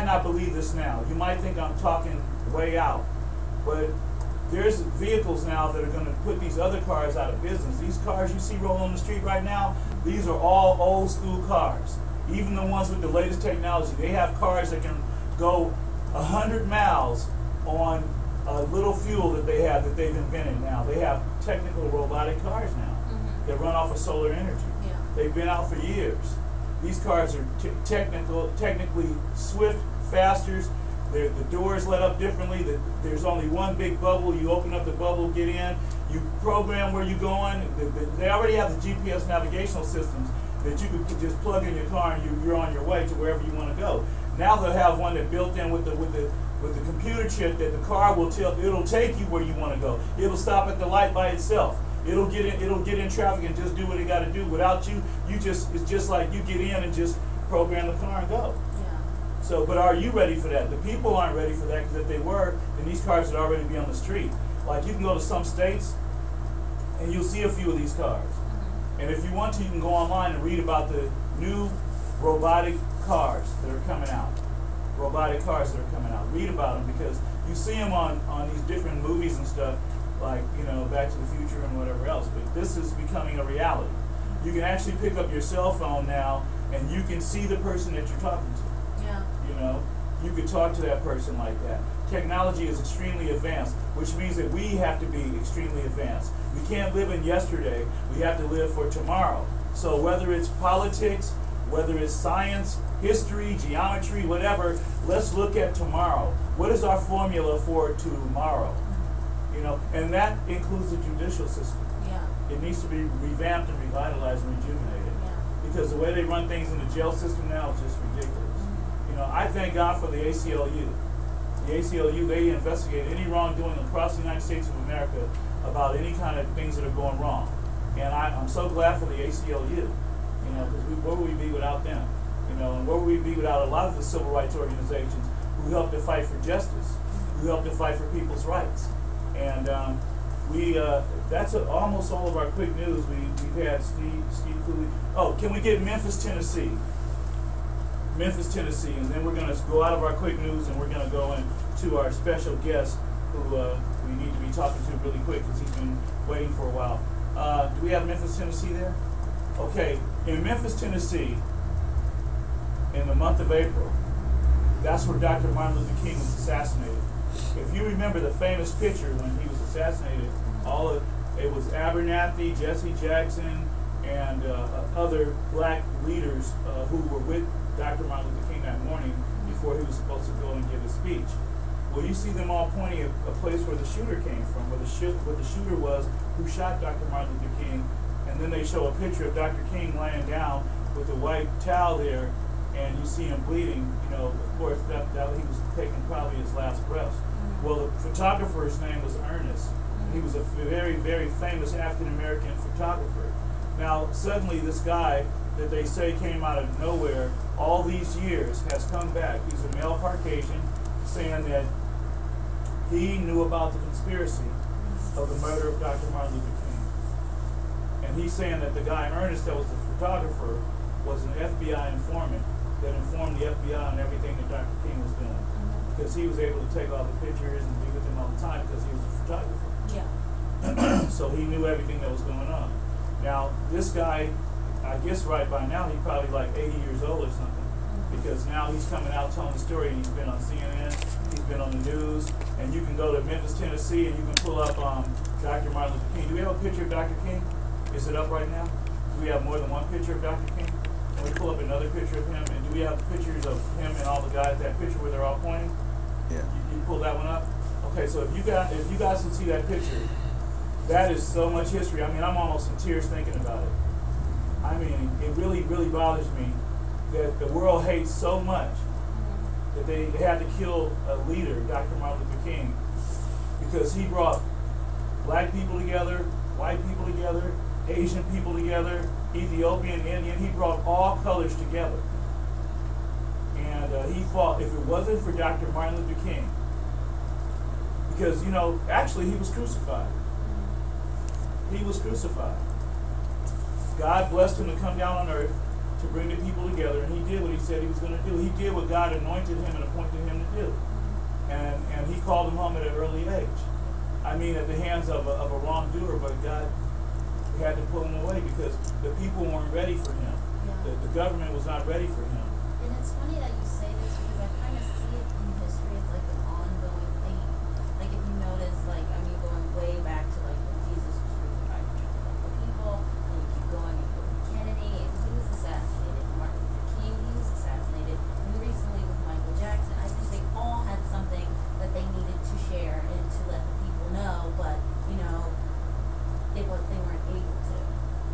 not believe this now. You might think I'm talking way out, but there's vehicles now that are going to put these other cars out of business. These cars you see rolling on the street right now, these are all old school cars. Even the ones with the latest technology, they have cars that can go 100 miles on a little fuel that they've invented now. They have technical robotic cars now that run off of solar energy. Yeah. They've been out for years. These cars are technically swift, faster. The doors let up differently. There's only one big bubble. You open up the bubble, get in. You program where you're going. They already have the GPS navigational systems that you could just plug in your car and you're on your way to wherever you want to go. Now they'll have one that built in with the computer chip that the car will tell. It'll take you where you want to go. It'll stop at the light by itself. It'll get in traffic and just do what it got to do without you. It's just like you get in and just program the car and go. Yeah. So, but are you ready for that? The people aren't ready for that, because if they were, then these cars would already be on the street. Like, you can go to some states and you'll see a few of these cars. And if you want to, you can go online and read about the new robotic cars that are coming out. Robotic cars that are coming out. Read about them, because you see them on these different movies and stuff, like, you know, Back to the Future and whatever else. But this is becoming a reality. You can actually pick up your cell phone now and you can see the person that you're talking to. Yeah. You know, you could talk to that person like that. Technology is extremely advanced, which means that we have to be extremely advanced. We can't live in yesterday. We have to live for tomorrow. So whether it's politics, whether it's science, history, geometry, whatever, let's look at tomorrow. What is our formula for tomorrow? You know, and that includes the judicial system. Yeah. It needs to be revamped and revitalized and rejuvenated. Yeah. Because the way they run things in the jail system now is just ridiculous. You know, I thank God for the ACLU. The ACLU, they investigate any wrongdoing across the United States of America about any kind of things that are going wrong. And I'm so glad for the ACLU, you know, because where would we be without them? You know, and where would we be without a lot of the civil rights organizations who help to fight for justice, who help to fight for people's rights. And that's almost all of our quick news. We've had Steve Cooley. Oh, can we get Memphis, Tennessee? Memphis, Tennessee, and then we're going to go out of our quick news and we're going to go into our special guest who we need to be talking to really quick because he's been waiting for a while. Do we have Memphis, Tennessee there? Okay, in Memphis, Tennessee, in the month of April, that's where Dr. Martin Luther King was assassinated. If you remember the famous picture when he was assassinated, it was Abernathy, Jesse Jackson, and other black leaders who were with Dr. Martin Luther King that morning before he was supposed to go and give his speech. Well, you see them all pointing at a place where the shooter came from, where the shooter was who shot Dr. Martin Luther King, and then they show a picture of Dr. King laying down with a white towel there, and you see him bleeding. You know, of course, that he was taking probably his last breath. Well, the photographer's name was Ernest. He was a very, very famous African-American photographer. Now, suddenly this guy that they say came out of nowhere all these years has come back. He's a male Caucasian, saying that he knew about the conspiracy of the murder of Dr. Martin Luther King. And he's saying that the guy, Ernest, that was the photographer, was an FBI informant that informed the FBI on everything that Dr. King was doing. Because he was able to take all the pictures and be with him all the time because he was a photographer. Yeah. So he knew everything that was going on. Now, this guy, I guess right by now, he's probably like 80 years old or something. Because now he's coming out telling the story. He's been on CNN, he's been on the news, and you can go to Memphis, Tennessee, and you can pull up Dr. Martin Luther King. Do we have a picture of Dr. King? Is it up right now? Do we have more than one picture of Dr. King? Can we pull up another picture of him? And do we have pictures of him and all the guys, that picture where they're all pointing? Yeah. You pull that one up? Okay, so if you guys can see that picture, that is so much history. I mean, I'm almost in tears thinking about it. I mean, it really, really bothers me that the world hates so much that they had to kill a leader, Dr. Martin Luther King, because he brought black people together, white people together, Asian people together, Ethiopian, Indian. He brought all colors together. And he fought, if it wasn't for Dr. Martin Luther King, because, you know, actually he was crucified. He was crucified. God blessed him to come down on earth to bring the people together, and he did what he said he was going to do. He did what God anointed him and appointed him to do. And he called them home at an early age. I mean, at the hands of a wrongdoer, but God had to pull him away because the people weren't ready for him. Yeah. The government was not ready for him. And it's funny that you say this because I kind of see it in history as like an ongoing thing. Like if you notice, like, I mean, going way back to like when Jesus was crucified, he tried to kill people, and you keep going, you go to Kennedy, and he was assassinated. Martin Luther King, he was assassinated. And recently with Michael Jackson, I think they all had something that they needed to share and to let the people know, but, you know, they weren't able to.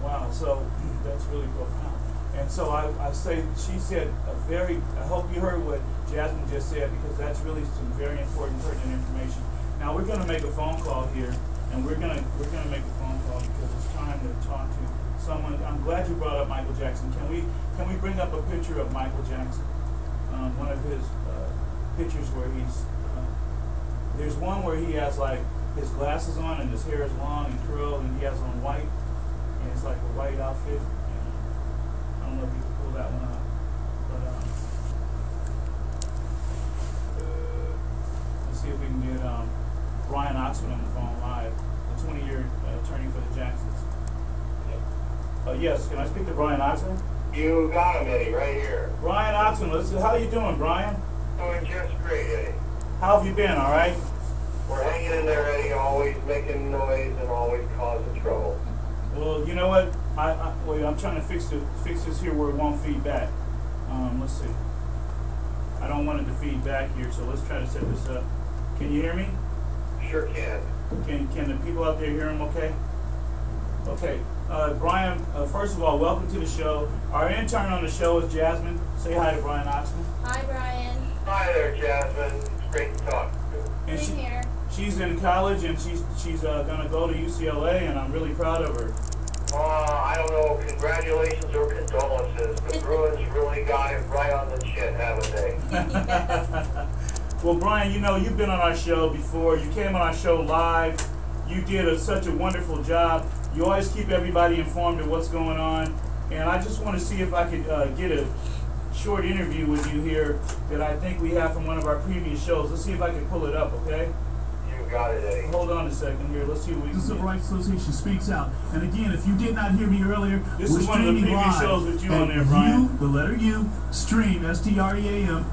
Wow, so that's really profound. And so I say, she said I hope you heard what Jasmine just said, because that's really some very important, pertinent information. Now we're going to make a phone call here, and we're going to make a phone call because it's time to talk to someone. I'm glad you brought up Michael Jackson. Can we bring up a picture of Michael Jackson? One of his pictures where he's there's one where he has like his glasses on and his hair is long and curled, and he has on white, and it's like a white outfit. I don't know if you can pull that one up, but let's see if we can get Brian Oxford on the phone live, the 20-year attorney for the Jacksons. Yes, can I speak to Brian Oxford? You got him, Eddie, right here. Brian Oxford, how you doing, Brian? Doing just great, Eddie. How have you been? All right. We're hanging in there, Eddie, always making noise and always causing trouble. Well, you know what? Wait, I'm trying to fix this here where it won't feed back. Let's see. I don't want it to feed back here, so let's try to set this up. Can you hear me? Sure can. Can the people out there hear him okay? Okay. Brian, first of all, welcome to the show. Our intern on the show is Jasmine. Say hi to Brian Oxman. Hi, Brian. Hi there, Jasmine. It's great to talk to you. And Same here. She's in college, and she's going to go to UCLA, and I'm really proud of her. I don't know, congratulations or condolences. The Bruins really got it right on the chin, haven't they? Well, Brian, you know, you've been on our show before. You came on our show live. You did such a wonderful job. You always keep everybody informed of what's going on. And I just want to see if I could get a short interview with you here that I think we have from one of our previous shows. Let's see if I can pull it up, okay? You got it, Eddie. Hold on a second here. Let's see what we can The Civil get. Rights Association speaks out. And again, if you did not hear me earlier, This we're is one of the streaming previous live shows with you on at there, Brian. the letter U, stream, STREAM.TV.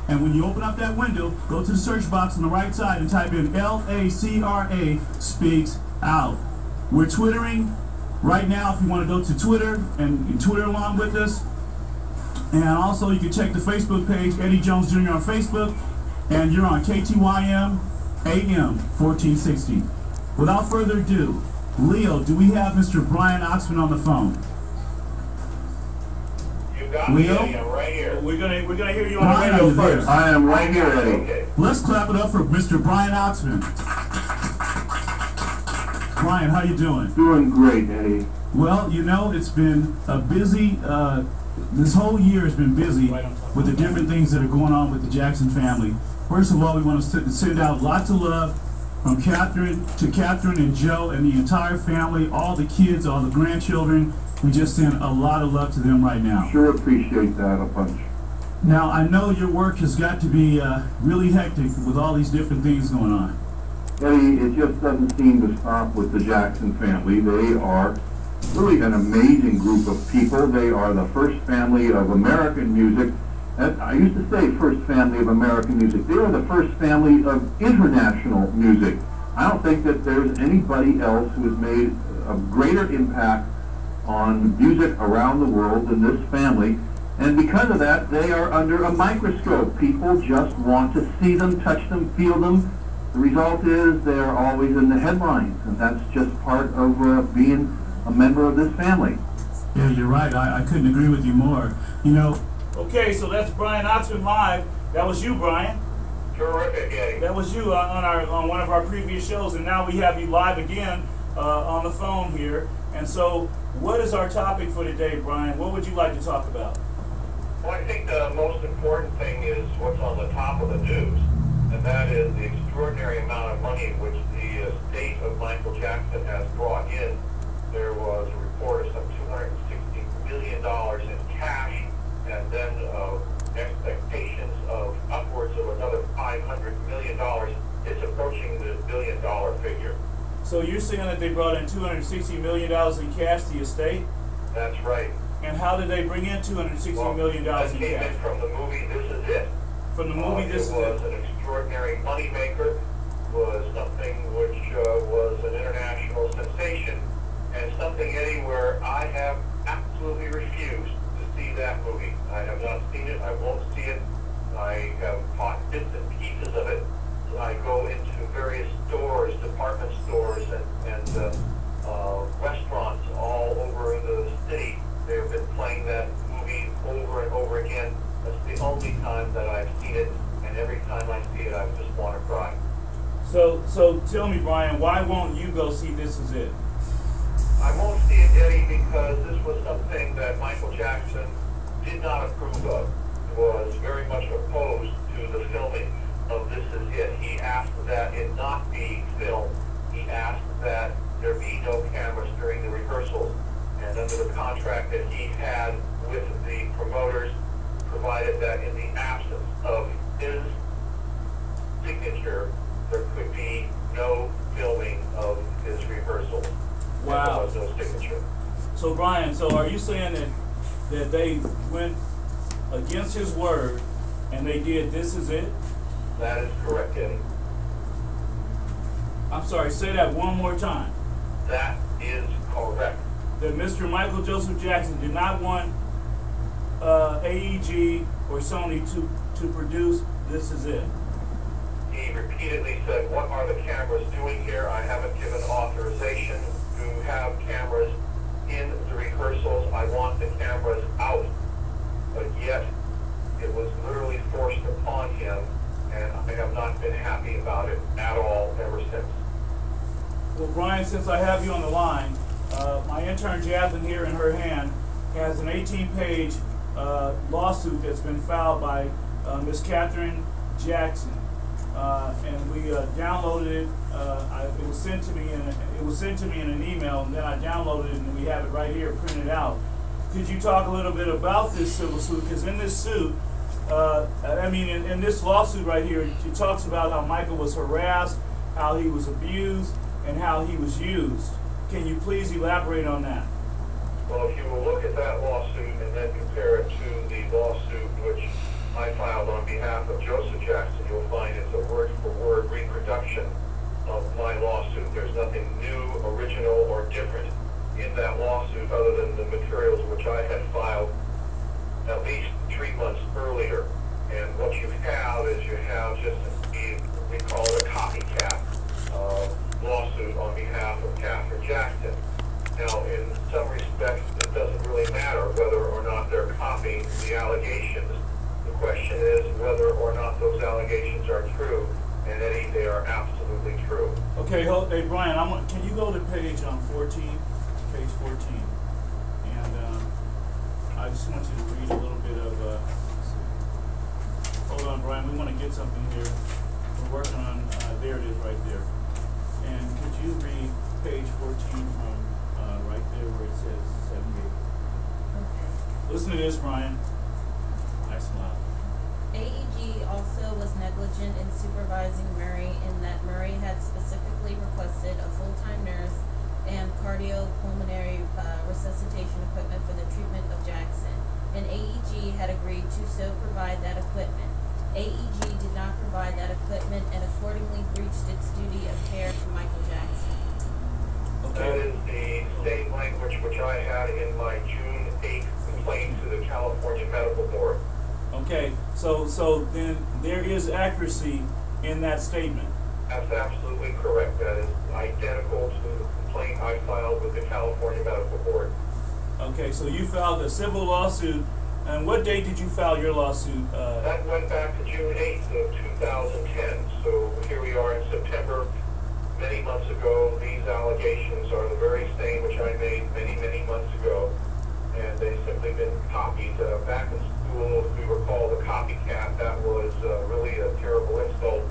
And when you open up that window, go to the search box on the right side and type in LACRA speaks out. We're twittering right now if you want to go to Twitter and Twitter along with us. And also you can check the Facebook page, Eddie Jones Jr. on Facebook. And you're on KTYM AM 1460. Without further ado, Leo, do we have Mr. Brian Oxman on the phone? You got me, Leo? Eddie. I'm right here. We're gonna hear you on Brian, the radio are you there? first. I am right here, Eddie. Okay. Let's clap it up for Mr. Brian Oxman. Brian, how you doing? Doing great, Eddie. Well, you know, it's been a busy, this whole year has been busy with the different things that are going on with the Jackson family. First of all, we want to send out lots of love from Catherine and Joe and the entire family, all the kids, all the grandchildren. We just send a lot of love to them right now. Sure appreciate that a bunch. Now, I know your work has got to be really hectic with all these different things going on. Eddie, it just doesn't seem to stop with the Jackson family. They are really an amazing group of people. They are the first family of American music. And I used to say first family of American music. They are the first family of international music. I don't think that there's anybody else who has made a greater impact on music around the world than this family. And because of that, they are under a microscope. People just want to see them, touch them, feel them. The result is they're always in the headlines, and that's just part of being a member of this family. Yeah, you're right. I couldn't agree with you more. You know, Okay, so that's Brian Oxman live. That was you, Brian. Terrific, Eddie. That was you on one of our previous shows, and now we have you live again on the phone here. And so, what is our topic for today, Brian? What would you like to talk about? Well, I think the most important thing is what's on the top of the news, and that is the extraordinary amount of money which the estate of Michael Jackson has brought in. There was a report of some $260 So you're saying that they brought in $260 million in cash to the estate? That's right. And how did they bring in $260 million that in came cash? in from the movie This Is It. From the movie This Is It was It? an extraordinary moneymaker, was something which was an international sensation, and something, Eddie, where I have absolutely refused to see that movie. I have not seen it. I won't see it. I have caught bits and pieces of it. I go into various stores, department stores, and restaurants all over the city. They have been playing that movie over and over again. That's the only time that I've seen it, and every time I see it, I just want to cry. So tell me, Brian, why won't you go see This Is It? I won't see it, Eddie, because this was something that Michael Jackson did not approve of. Was very much opposed to the filming of This Is It. He asked that it not be filmed. He asked that there be no cameras during the rehearsals. And under the contract that he had with the promoters, provided that in the absence of his signature, there could be no filming of his rehearsals. Wow. And there was no signature. So Brian, so are you saying that they went against his word and they did This Is It? That is correct, Eddie. I'm sorry, say that one more time. That is correct. That Mr. Michael Joseph Jackson did not want AEG or Sony to produce This Is It. He repeatedly said, "What are the cameras doing here? I haven't given authorization to have cameras in the rehearsals. I want the cameras out." But yet, it was literally forced upon him, and I have not been happy about it at all ever since. Well, Brian, since I have you on the line, my intern Jacqueline here in her hand has an 18-page lawsuit that's been filed by Miss Catherine Jackson, and we downloaded it. It was sent to me in an email, and then I downloaded it, and we have it right here printed out. Could you talk a little bit about this civil suit? Because in this suit, in this lawsuit right here, it talks about how Michael was harassed, how he was abused, and how he was used. Can you please elaborate on that? Well, if you will look at that lawsuit and then compare it to the lawsuit which I filed on behalf of Joseph Jackson, you'll find it's a word-for-word reproduction of my lawsuit. There's nothing new, original, or different in that lawsuit other than the materials which I had filed at least 3 months earlier. And what you have is you have just we call it a copycat lawsuit on behalf of Catherine Jackson. Now, in some respects, it doesn't really matter whether or not they're copying the allegations. The question is whether or not those allegations are true. And Eddie, they are absolutely true. Okay, hey Brian, can you go to page 14? Page 14. And I just want you to read a little bit of, hold on, Brian, we want to get something here. We're working on, there it is right there. And could you read page 14 from right there where it says 78? Okay. Listen to this, Brian. Nice smile. AEG also was negligent in supervising Murray in that Murray had specifically requested a full-time nurse and cardiopulmonary resuscitation equipment for the treatment of Jackson, and AEG had agreed to so provide that equipment. AEG did not provide that equipment and accordingly breached its duty of care to Michael Jackson. That is the same language which I had in my June 8th complaint to the California Medical Board. Okay, so then there is accuracy in that statement. That's absolutely correct. That is identical to the complaint I filed with the California Medical Board. Okay, so you filed a civil lawsuit, and what date did you file your lawsuit? That went back to June 8th of 2010. So here we are in September. Many months ago, these allegations are the very same which I made many, many months ago. And they've simply been copied. Back in school, if we were called a copycat, that was really a terrible insult.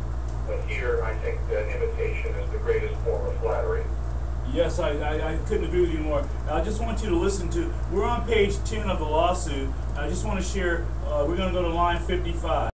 But here, I think that imitation is the greatest form of flattery. Yes, I couldn't agree with you more. I just want you to listen to, we're on page 10 of the lawsuit. I just want to share, we're going to go to line 55.